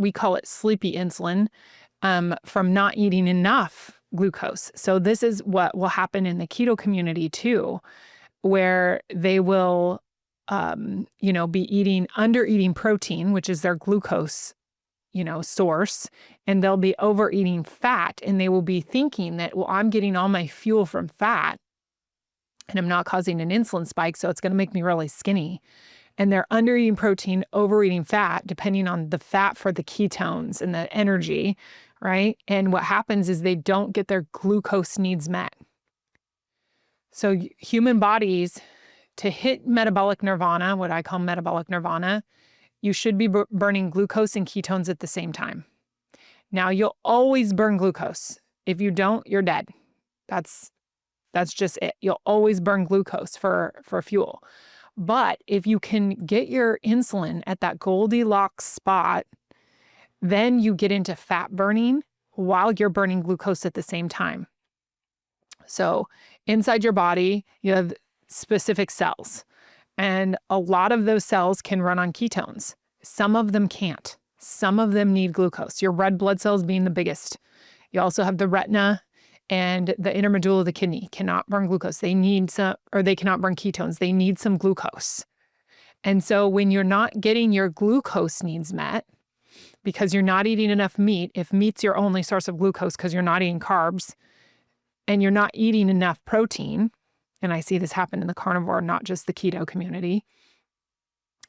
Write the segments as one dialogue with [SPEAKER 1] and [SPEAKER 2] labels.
[SPEAKER 1] we call it sleepy insulin, from not eating enough glucose. So this is what will happen in the keto community too, where they will, be under eating protein, which is their glucose, source, and they'll be overeating fat, and they will be thinking that, well, I'm getting all my fuel from fat and I'm not causing an insulin spike, so it's going to make me really skinny. And they're under eating protein, overeating fat, depending on the fat for the ketones and the energy, right? And what happens is they don't get their glucose needs met. So human bodies, to hit metabolic nirvana, what I call metabolic nirvana, you should be burning glucose and ketones at the same time. Now, you'll always burn glucose. If you don't, you're dead. That's just it. You'll always burn glucose for fuel. But if you can get your insulin at that Goldilocks spot, then you get into fat burning while you're burning glucose at the same time. So inside your body, you have specific cells, and a lot of those cells can run on ketones. Some of them can't. Some of them need glucose. Your red blood cells being the biggest. You also have the retina and the inner medulla of the kidney cannot burn glucose. They cannot burn ketones. They need some glucose. And so when you're not getting your glucose needs met, because you're not eating enough meat, if meat's your only source of glucose because you're not eating carbs, and you're not eating enough protein, and I see this happen in the carnivore, not just the keto community,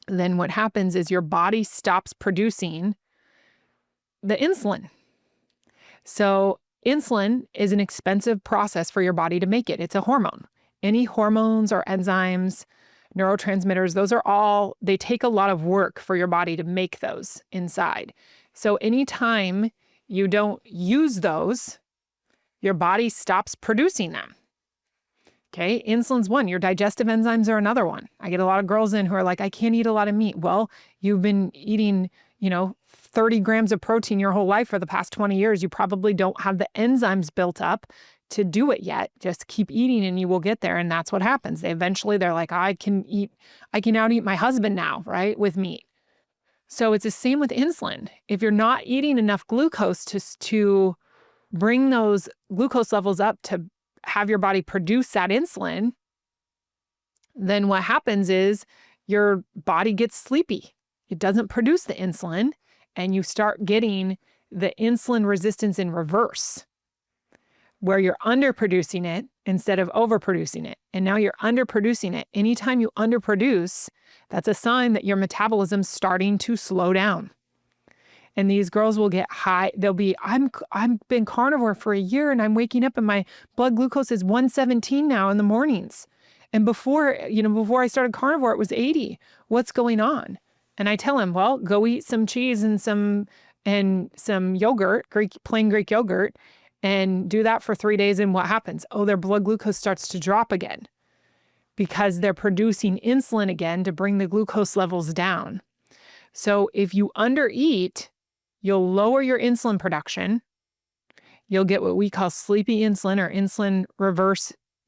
[SPEAKER 1] then what happens is your body stops producing the insulin. So insulin is an expensive process for your body to make it. It's a hormone. Any hormones or enzymes, neurotransmitters, they take a lot of work for your body to make those inside. So anytime you don't use those, your body stops producing them. Okay, insulin's one. Your digestive enzymes are another one. I get a lot of girls in who are like, I can't eat a lot of meat. Well, you've been eating, 30 grams of protein your whole life for the past 20 years. You probably don't have the enzymes built up to do it yet. Just keep eating and you will get there. And that's what happens. They're like, I can out eat my husband now, right? With meat. So it's the same with insulin. If you're not eating enough glucose to bring those glucose levels up to have your body produce that insulin, then what happens is your body gets sleepy. It doesn't produce the insulin, and you start getting the insulin resistance in reverse, where you're underproducing it instead of overproducing it. And now you're underproducing it. Anytime you underproduce, that's a sign that your metabolism's starting to slow down. And these girls will get high. They'll be, I've been carnivore for a year and I'm waking up and my blood glucose is 117 now in the mornings. And before I started carnivore, it was 80. What's going on? And I tell him, well, go eat some cheese and some yogurt, plain Greek yogurt, and do that for 3 days. And what happens? Oh, their blood glucose starts to drop again because they're producing insulin again to bring the glucose levels down. So if you undereat, you'll lower your insulin production. You'll get what we call sleepy insulin or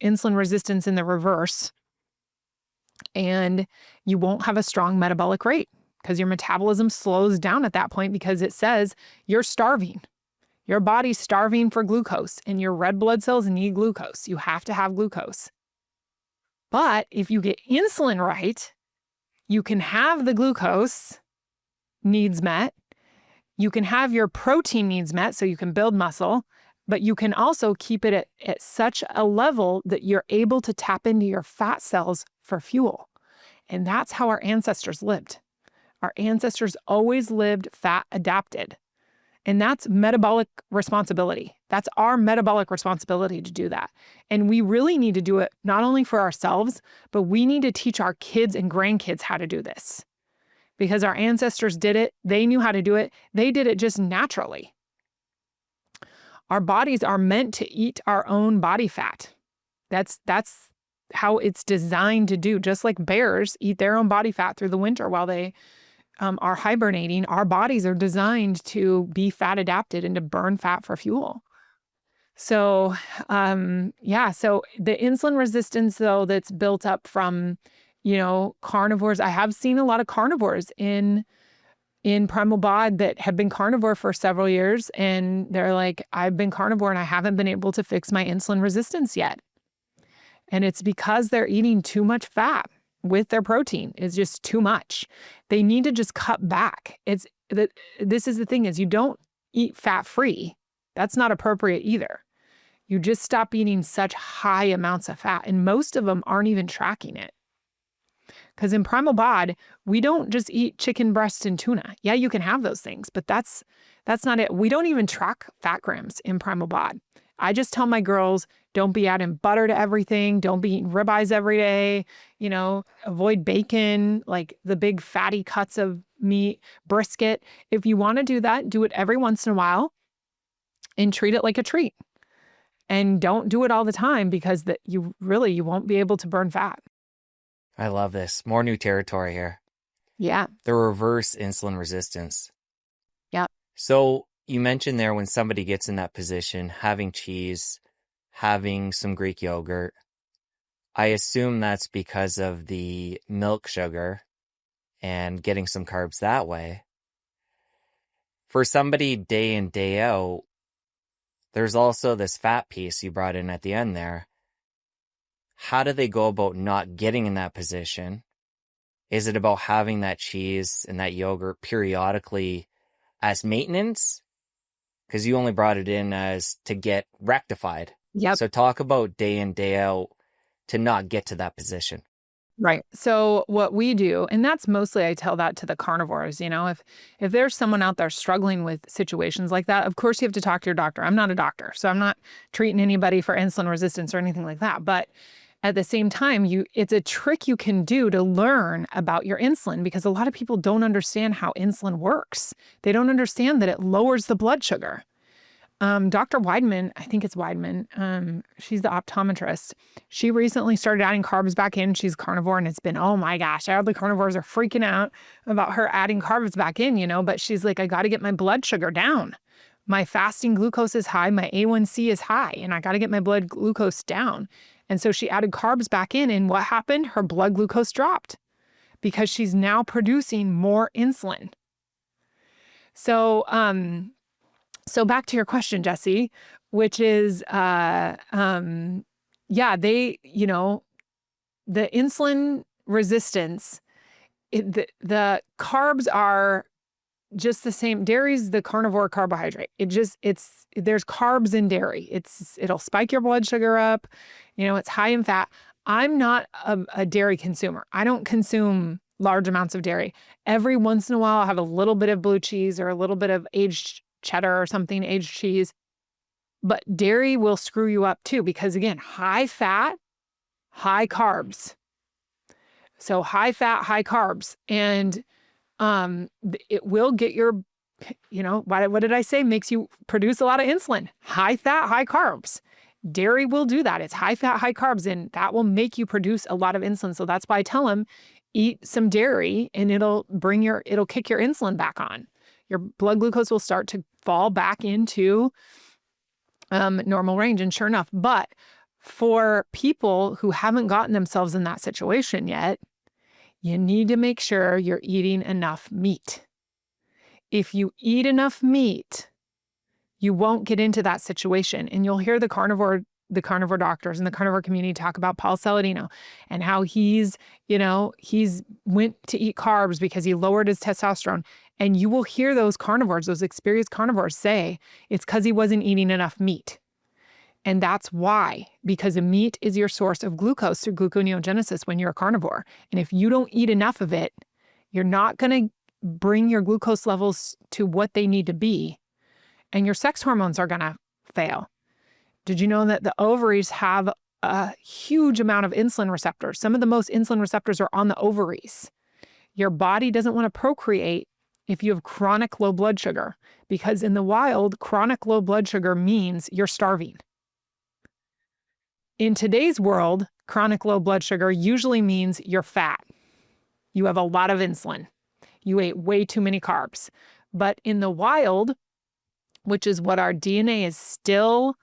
[SPEAKER 1] insulin resistance in the reverse. And you won't have a strong metabolic rate because your metabolism slows down at that point because it says you're starving. Your body's starving for glucose and your red blood cells need glucose. You have to have glucose. But if you get insulin right, you can have the glucose needs met. You can have your protein needs met so you can build muscle, but you can also keep it at such a level that you're able to tap into your fat cells for fuel. And that's how our ancestors lived. Our ancestors always lived fat adapted. And that's metabolic responsibility. That's our metabolic responsibility to do that. And we really need to do it not only for ourselves, but we need to teach our kids and grandkids how to do this. Because our ancestors did it. They knew how to do it. They did it just naturally. Our bodies are meant to eat our own body fat. That's how it's designed to do. Just like bears eat their own body fat through the winter while they are hibernating, our bodies are designed to be fat adapted and to burn fat for fuel. So, so the insulin resistance, though, that's built up from, carnivores. I have seen a lot of carnivores in in Primal Bod that have been carnivore for several years. And they're like, I've been carnivore and I haven't been able to fix my insulin resistance yet. And it's because they're eating too much fat with their protein. It's just too much. They need to just cut back. This is the thing is you don't eat fat free. That's not appropriate either. You just stop eating such high amounts of fat. And most of them aren't even tracking it. Because in Primal Bod, we don't just eat chicken breast and tuna. Yeah, you can have those things, but that's not it. We don't even track fat grams in Primal Bod. I just tell my girls, don't be adding butter to everything. Don't be eating ribeyes every day. Avoid bacon, like the big fatty cuts of meat, brisket. If you want to do that, do it every once in a while and treat it like a treat. And don't do it all the time because you won't be able to burn fat.
[SPEAKER 2] I love this. More new territory here.
[SPEAKER 1] Yeah.
[SPEAKER 2] The reverse insulin resistance.
[SPEAKER 1] Yeah.
[SPEAKER 2] So you mentioned there when somebody gets in that position, having cheese, having some Greek yogurt, I assume that's because of the milk sugar and getting some carbs that way. For somebody day in, day out, there's also this fat piece you brought in at the end there. How do they go about not getting in that position? Is it about having that cheese and that yogurt periodically as maintenance? Because you only brought it in as to get rectified.
[SPEAKER 1] Yep.
[SPEAKER 2] So talk about day in, day out to not get to that position.
[SPEAKER 1] Right. So what we do, and that's mostly I tell that to the carnivores, if there's someone out there struggling with situations like that, of course you have to talk to your doctor. I'm not a doctor, so I'm not treating anybody for insulin resistance or anything like that. But at the same time, it's a trick you can do to learn about your insulin because a lot of people don't understand how insulin works. They don't understand that it lowers the blood sugar. Dr. Weidman, I think it's Weidman, she's the optometrist. She recently started adding carbs back in. She's carnivore and it's been, oh my gosh, all the carnivores are freaking out about her adding carbs back in, but she's like, I got to get my blood sugar down. My fasting glucose is high, my A1C is high, and I got to get my blood glucose down. And so she added carbs back in, and what happened? Her blood glucose dropped because she's now producing more insulin. So back to your question, Jesse, which is, the insulin resistance, the carbs are just the same. Dairy's the carnivore carbohydrate. There's carbs in dairy. It'll spike your blood sugar up. It's high in fat. I'm not a dairy consumer. I don't consume large amounts of dairy. Every once in a while, I'll have a little bit of blue cheese or a little bit of aged cheddar or something, aged cheese. But dairy will screw you up too, because again, high fat, high carbs. So high fat, high carbs. And it will get your, what did I say? Makes you produce a lot of insulin. High fat, high carbs. Dairy will do that. It's high fat, high carbs, and that will make you produce a lot of insulin. So that's why I tell them, eat some dairy and it'll kick your insulin back on. Your blood glucose will start to fall back into normal range. And sure enough, but for people who haven't gotten themselves in that situation yet, you need to make sure you're eating enough meat. If you eat enough meat, you won't get into that situation. And you'll hear the carnivore doctors and the carnivore community talk about Paul Saladino and how he's went to eat carbs because he lowered his testosterone. And you will hear those experienced carnivores say it's because he wasn't eating enough meat. And that's why, because the meat is your source of glucose through gluconeogenesis when you're a carnivore. And if you don't eat enough of it, you're not going to bring your glucose levels to what they need to be. And your sex hormones are going to fail. Did you know that the ovaries have a huge amount of insulin receptors? Some of the most insulin receptors are on the ovaries. Your body doesn't want to procreate if you have chronic low blood sugar, because in the wild, chronic low blood sugar means you're starving. In today's world, chronic low blood sugar usually means you're fat. You have a lot of insulin. You ate way too many carbs. But in the wild, which is what our DNA is still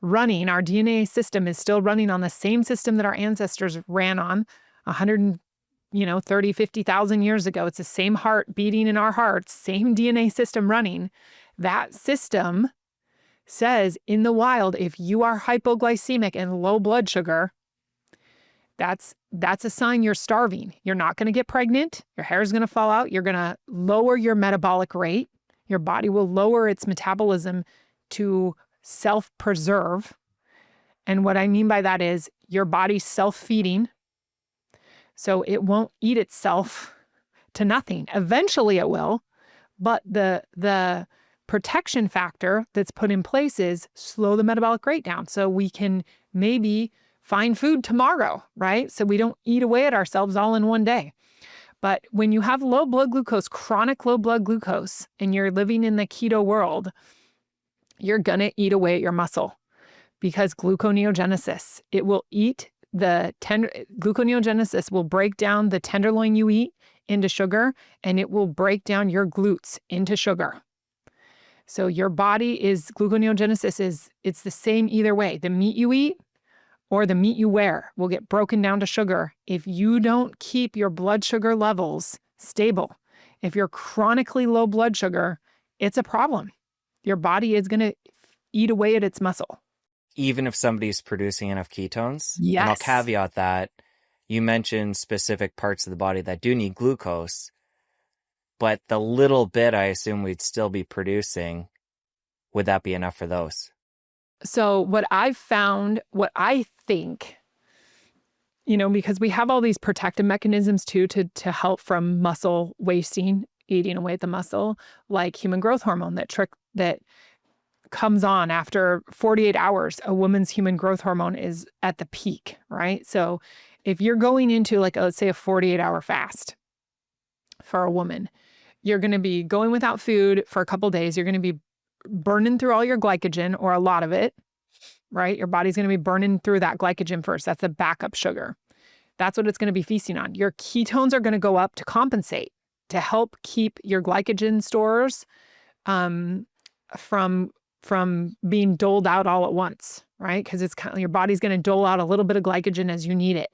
[SPEAKER 1] running, our DNA system is still running on the same system that our ancestors ran on 30, 50,000 years ago. It's the same heart beating in our hearts, same DNA system running. That system says in the wild, if you are hypoglycemic and low blood sugar, that's a sign you're starving. You're not going to get pregnant. Your hair is going to fall out. You're going to lower your metabolic rate. Your body will lower its metabolism to self-preserve. And what I mean by that is your body's self-feeding. So it won't eat itself to nothing. Eventually it will, but the protection factor that's put in place is slow the metabolic rate down so we can maybe find food tomorrow, right? So we don't eat away at ourselves all in one day. But when you have low blood glucose, chronic low blood glucose, and you're living in the keto world, you're going to eat away at your muscle because gluconeogenesis, it will eat gluconeogenesis will break down the tenderloin you eat into sugar, and it will break down your glutes into sugar. So your body it's the same either way. The meat you eat or the meat you wear will get broken down to sugar if you don't keep your blood sugar levels stable. If you're chronically low blood sugar, it's a problem. Your body is going to eat away at its muscle.
[SPEAKER 2] Even if somebody's producing enough ketones?
[SPEAKER 1] Yes.
[SPEAKER 2] And I'll caveat that. You mentioned specific parts of the body that do need glucose, but the little bit I assume we'd still be producing, would that be enough for those?
[SPEAKER 1] So what I've found, what I think, because we have all these protective mechanisms too to help from muscle wasting, eating away at the muscle, like human growth hormone that comes on after 48 hours. A woman's human growth hormone is at the peak, right? So if you're going into let's say a 48-hour fast for a woman, you're going to be going without food for a couple of days. You're going to be burning through all your glycogen or a lot of it, right? Your body's going to be burning through that glycogen first. That's the backup sugar. That's what it's going to be feasting on. Your ketones are going to go up to compensate, to help keep your glycogen stores from being doled out all at once, right? Because it's your body's going to dole out a little bit of glycogen as you need it,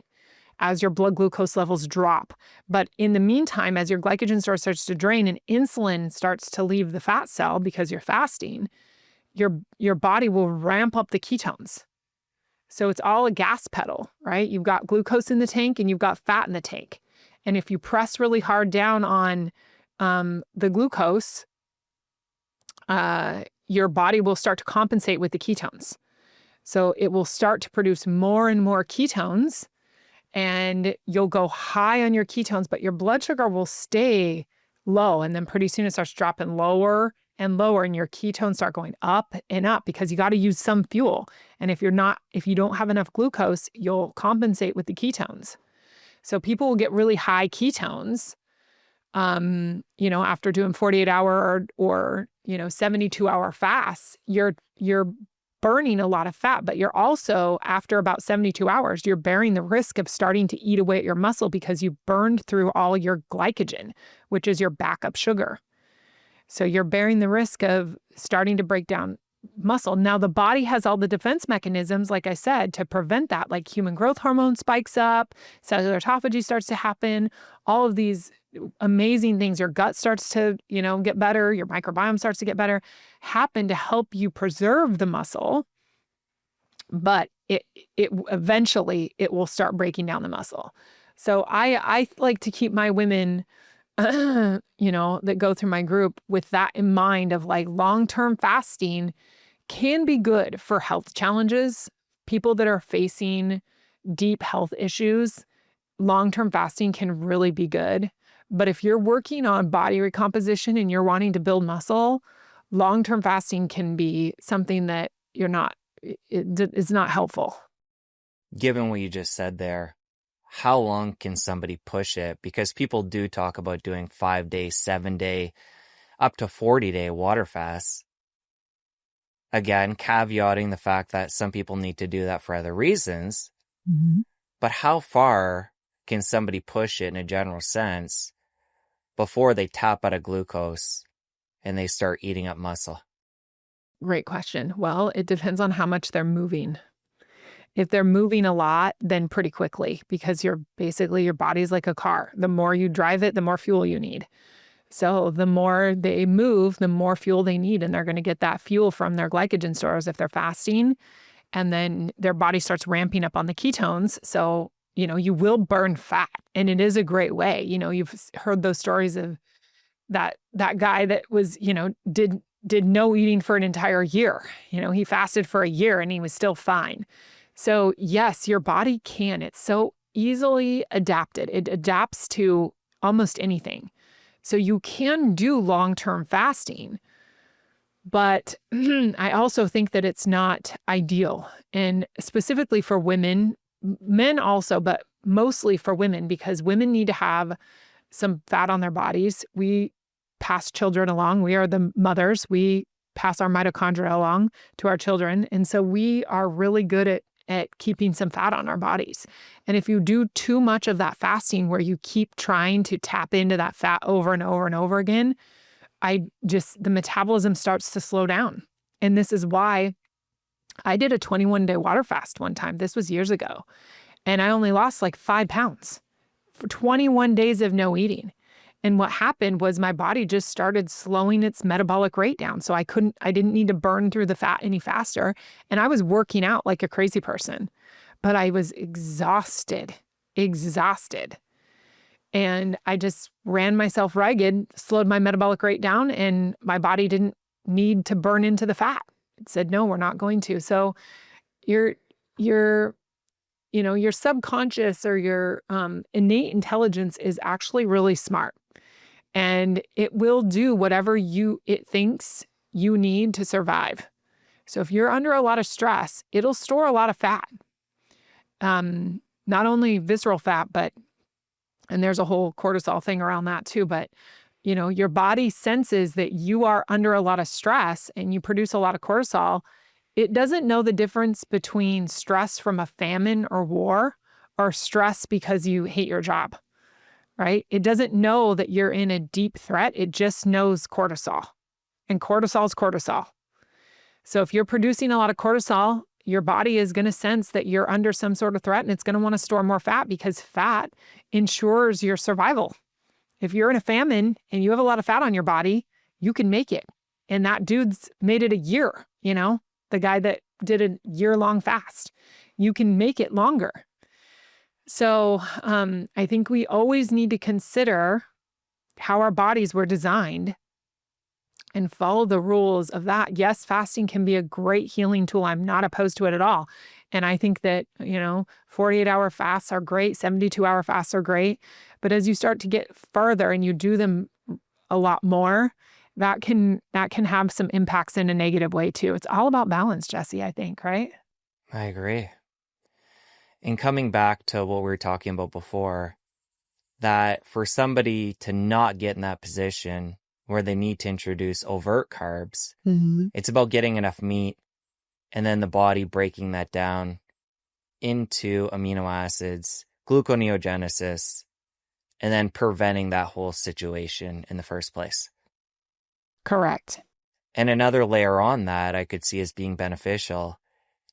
[SPEAKER 1] as your blood glucose levels drop. But in the meantime, as your glycogen store starts to drain and insulin starts to leave the fat cell because you're fasting, your body will ramp up the ketones. So it's all a gas pedal, right? You've got glucose in the tank and you've got fat in the tank. And if you press really hard down on the glucose, your body will start to compensate with the ketones. So it will start to produce more and more ketones, and you'll go high on your ketones, but your blood sugar will stay low. And then pretty soon it starts dropping lower and lower, and your ketones start going up and up because you got to use some fuel. And if you don't have enough glucose, you'll compensate with the ketones. So people will get really high ketones, after doing 48-hour or 72-hour fasts. You're burning a lot of fat, but you're also, after about 72 hours, you're bearing the risk of starting to eat away at your muscle because you burned through all your glycogen, which is your backup sugar. So you're bearing the risk of starting to break down muscle. Now, the body has all the defense mechanisms, like I said, to prevent that, like human growth hormone spikes up, cellular autophagy starts to happen, all of these amazing things. Your gut starts to, get better, your microbiome starts to get better, happen to help you preserve the muscle. But it eventually it will start breaking down the muscle. So I like to keep my women that go through my group with that in mind of long-term fasting can be good for health challenges. People that are facing deep health issues, long-term fasting can really be good. But if you're working on body recomposition and you're wanting to build muscle, long-term fasting can be something that it's not helpful.
[SPEAKER 2] Given what you just said there, how long can somebody push it? Because people do talk about doing 5-day, 7-day, up to 40-day water fasts. Again, caveating the fact that some people need to do that for other reasons.
[SPEAKER 1] Mm-hmm.
[SPEAKER 2] But how far can somebody push it in a general sense before they tap out of glucose and they start eating up muscle?
[SPEAKER 1] Great question. Well, it depends on how much they're moving. If they're moving a lot, then pretty quickly, because your body's like a car. The more you drive it, the more fuel you need. So the more they move, the more fuel they need, and they're going to get that fuel from their glycogen stores if they're fasting. And then their body starts ramping up on the ketones. So, you will burn fat, and it is a great way. You've heard those stories of that guy that was, did no eating for an entire year. He fasted for a year and he was still fine. So yes, your body can. It's so easily adapted. It adapts to almost anything. So you can do long-term fasting, but I also think that it's not ideal. And specifically for women, men also, but mostly for women, because women need to have some fat on their bodies. We pass children along. We are the mothers. We pass our mitochondria along to our children. And so we are really good at keeping some fat on our bodies. And if you do too much of that fasting where you keep trying to tap into that fat over and over and over again, the metabolism starts to slow down. And this is why I did a 21-day water fast one time. This was years ago. And I only lost like 5 pounds for 21 days of no eating. And what happened was my body just started slowing its metabolic rate down. So I didn't need to burn through the fat any faster. And I was working out like a crazy person, but I was exhausted. And I just ran myself ragged, slowed my metabolic rate down, and my body didn't need to burn into the fat. It said, no, we're not going to. So your subconscious or your innate intelligence is actually really smart. And it will do whatever it thinks you need to survive. So if you're under a lot of stress, it'll store a lot of fat. Not only visceral fat, and there's a whole cortisol thing around that too, but your body senses that you are under a lot of stress and you produce a lot of cortisol. It doesn't know the difference between stress from a famine or war or stress because you hate your job. Right? It doesn't know that you're in a deep threat. It just knows cortisol. And cortisol is cortisol. So if you're producing a lot of cortisol, your body is going to sense that you're under some sort of threat, and it's going to want to store more fat because fat ensures your survival. If you're in a famine and you have a lot of fat on your body, you can make it. And that dude's made it a year, the guy that did a year-long fast. You can make it longer. So I think we always need to consider how our bodies were designed and follow the rules of that. Yes, fasting can be a great healing tool. I'm not opposed to it at all. And I think that, 48-hour fasts are great, 72-hour fasts are great. But as you start to get further and you do them a lot more, that can have some impacts in a negative way too. It's all about balance, Jesse, I think, right?
[SPEAKER 2] I agree. And coming back to what we were talking about before, that for somebody to not get in that position where they need to introduce overt carbs, it's about getting enough meat and then the body breaking that down into amino acids, gluconeogenesis, and then preventing that whole situation in the first place.
[SPEAKER 1] Correct.
[SPEAKER 2] And another layer on that I could see as being beneficial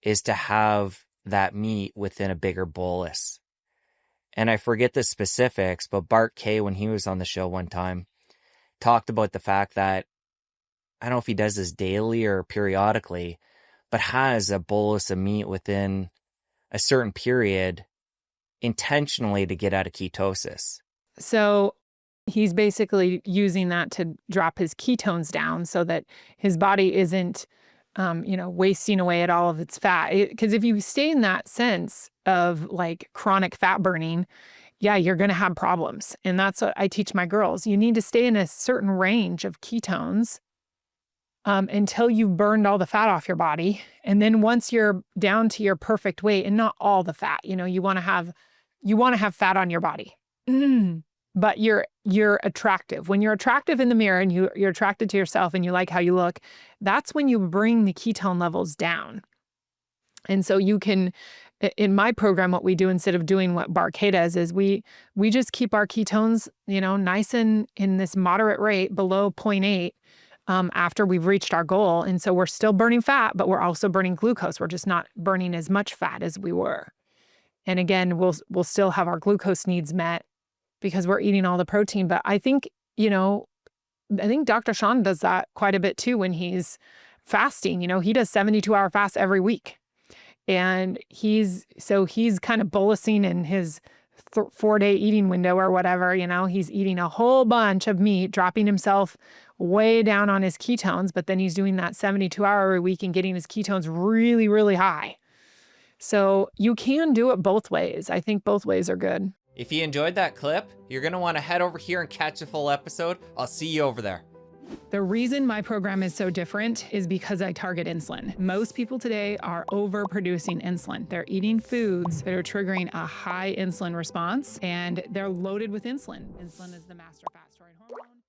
[SPEAKER 2] is to have that meat within a bigger bolus. And I forget the specifics, but Bart K, when he was on the show one time, talked about the fact that, I don't know if he does this daily or periodically, but has a bolus of meat within a certain period intentionally to get out of ketosis.
[SPEAKER 1] So he's basically using that to drop his ketones down so that his body isn't wasting away at all of its fat. Because if you stay in that sense of like chronic fat burning, yeah, you're going to have problems. And that's what I teach my girls. You need to stay in a certain range of ketones until you've burned all the fat off your body. And then once you're down to your perfect weight, and not all the fat, you want to have fat on your body. But you're attractive. When you're attractive in the mirror and you're attracted to yourself and you like how you look, that's when you bring the ketone levels down. And so you can, in my program, what we do instead of doing what Bart K does is we just keep our ketones, nice and in this moderate rate below 0.8 after we've reached our goal. And so we're still burning fat, but we're also burning glucose. We're just not burning as much fat as we were. And again, we'll still have our glucose needs met because we're eating all the protein. But I think, I think Dr. Sean does that quite a bit too when he's fasting. He does 72-hour fasts every week. And he's kind of bolusing in his 4-day eating window or whatever. He's eating a whole bunch of meat, dropping himself way down on his ketones, but then he's doing that 72-hour a week and getting his ketones really, really high. So you can do it both ways. I think both ways are good.
[SPEAKER 2] If you enjoyed that clip, you're going to want to head over here and catch the full episode. I'll see you over there.
[SPEAKER 1] The reason my program is so different is because I target insulin. Most people today are overproducing insulin. They're eating foods that are triggering a high insulin response, and they're loaded with insulin. Insulin is the master fat storing hormone.